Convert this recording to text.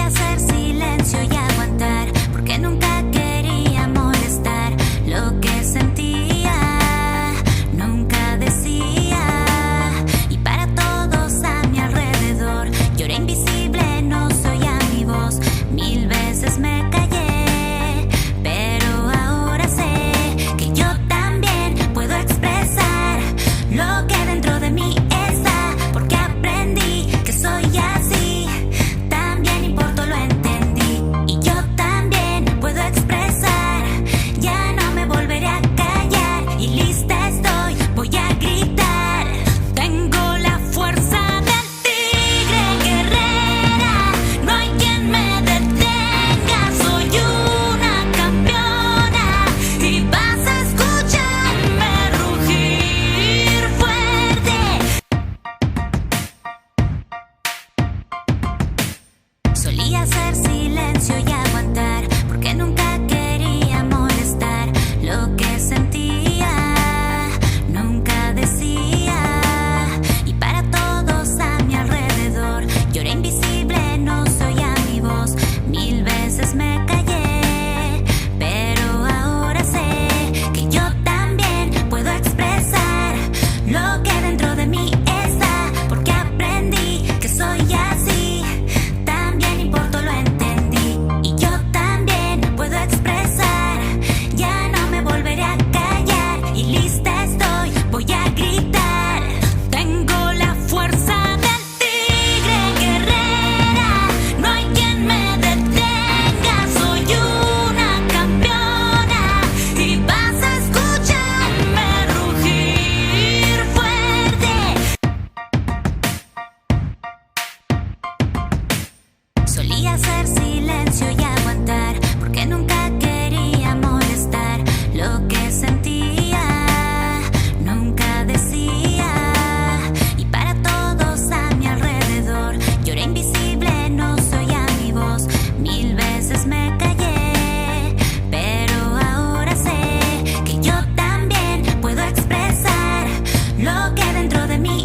Solía hacer silencio y aguantar, porque nunca quería molestar lo que sentía, nunca decía. Y para todos a mi alrededor, yo era invisible, no soy a mi voz. 1000 veces me callé, pero ahora sé que yo también puedo expresar lo que dentro de mí está, porque aprendí que soy así. También importo, lo entendí. Y yo también puedo expresar, ya no me volveré a callar. Y lista estoy, voy a gritar. Tengo la fuerza del tigre, guerrera, no hay quien me detenga. Soy una campeona y vas a escucharme rugir fuerte. Solía hacer silencio y aguantar, porque nunca quería molestar lo que sentía, nunca decía. Y para todos a mi alrededor, yo era invisible, no soy a mi voz. 1000 veces me callé, pero ahora sé que yo también puedo expresar lo que dentro de mí está, porque aprendí que soy así. También importo, lo entendí. Y yo también puedo expresar, ya no me volveré a callar. Y lista estoy, voy a gritar. Tengo la fuerza del tigre, guerrera, no hay quien me detenga. Soy una campeona y vas a escucharme rugir fuerte. Solía hacer silencio y aguantar, porque nunca quería molestar lo que sentía, nunca decía. Y para todos a mi alrededor, yo era invisible, no soy a mi voz. 1000 veces me callé, pero ahora sé que yo también puedo expresar lo que dentro de mí